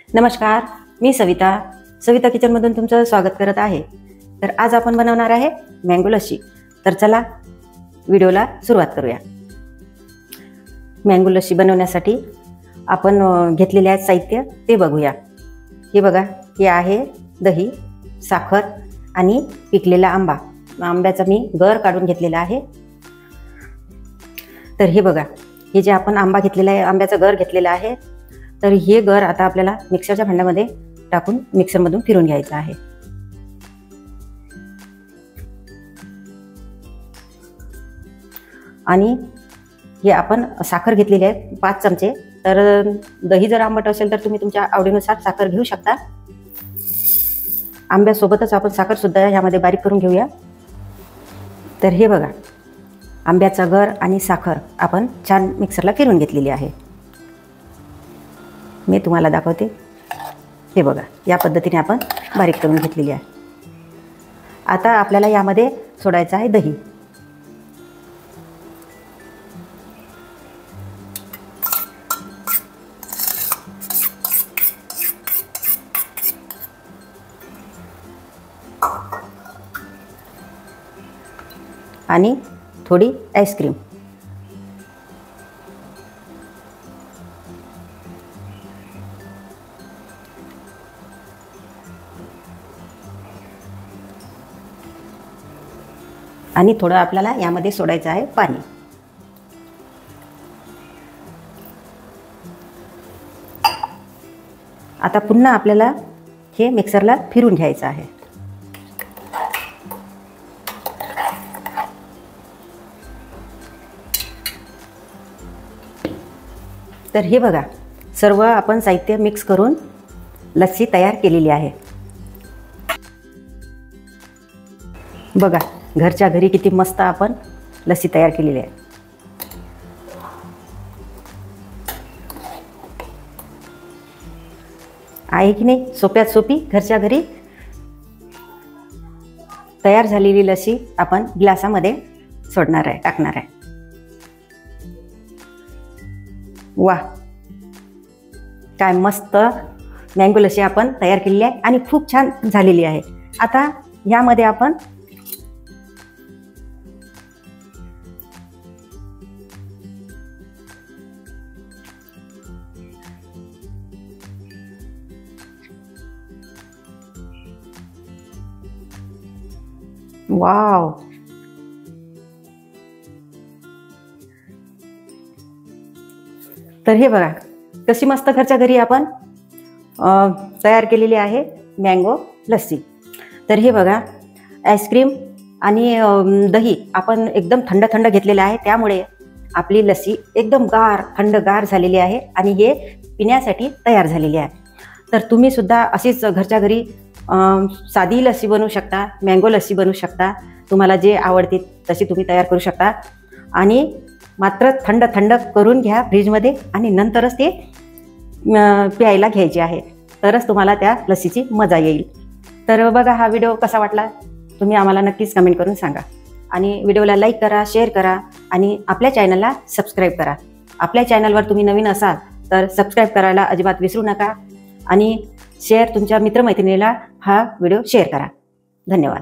नमस्कार, मी सविता किचनमधून तुमचं स्वागत करत आहे। तर आज आपण बनवणार आहे मँगो लस्सी। तर चला व्हिडिओला सुरुवात करूया। मँगो लस्सी बनवण्यासाठी आपण घेतलेले आहे साहित्य ते बघूया। हे बघा, हे आहे दही, साखर आणि पिकलेला आंबा। आंब्याचा मी गर काढून घेतलेला आहे। तर हे बघा, हे जे आपण आंबा घेतलेला आहे, आंब्याचा गर घेतलेला आहे, तर हे गर आता आपल्याला मिक्सरच्या भांड्यामध्ये टाकून मिक्सरमधून फिरवून घ्यायचं आहे। आणि हे आपण साखर घेतलेली आहे 5 चमचे। तर दही जर आंबट असेल तर तुम्ही तुमच्या आवडीनुसार साखर घेऊ शकता। आंब्यासोबतच आपण साखर सुद्धा यामध्ये बारीक करून घेऊया। तर हे बघा, आंब्याचा गर आणि साखर आपण छान मिक्सरला फिरवून घेतलेली आहे। मी तुम्हाला दाखवते। हे बघा, या पद्धतीने आपण बारीक करून घेतलेली आहे। आता आपल्याला यामध्ये सोडायचं आहे दही। आणि थोडी आईस्क्रीम। आणि थोडं आपल्याला यामध्ये सोडायचं आहे पाणी। आता पुन्हा आपल्याला हे मिक्सरला फिरवून घ्यायचं आहे। तर हे बघा, सर्व आपण साहित्य मिक्स करून लस्सी तयार केलेली आहे। बघा, घरच्या घरी किती मस्त आपण लस्सी तयार केलेली आहे। आहे की नाही? सोप्यात सोपी घरच्या घरी तयार झालेली लस्सी आपण ग्लासामध्ये सोडणार आहे, टाकणार आहे। वाह, काय मस्त मँगो लस्सी आपण तयार केलेली आहे आणि खूप छान झालेली आहे। आता यामध्ये आपण वाव, तर हे बघा, कशी मस्त घरच्या घरी आपण तयार केलेली आहे मँगो लस्सी। तर हे बघा, आईस्क्रीम आणि दही आपण एकदम थंड थंड घेतलेलं आहे, त्यामुळे आपली लस्सी एकदम थंडगार झालेली आहे आणि हे पिण्यासाठी तयार झालेली आहे। तर तुम्ही सुद्धा अशीच घरच्या घरी साधी लस्सी बनवू शकता, मँगो लस्सी बनवू शकता। तुम्हाला जे आवडते तशी तुम्ही तयार करू शकता। आणि मात्र थंड थंड करून घ्या फ्रीजमध्ये आणि नंतरच ते प्यायला घ्यायचे आहे, तरच तुम्हाला त्या लस्सीची मजा येईल। तर बघा, हा व्हिडिओ कसा वाटला तुम्ही आम्हाला नक्कीच कमेंट करून सांगा। आणि व्हिडिओला लाईक करा, शेअर करा आणि आपल्या चॅनलला सबस्क्राईब करा। आपल्या चॅनलवर तुम्ही नवीन असाल तर सबस्क्राईब करायला अजिबात विसरू नका। आणि तुमच्या मित्रमैत्रिणीला हा व्हिडिओ शेअर करा। धन्यवाद।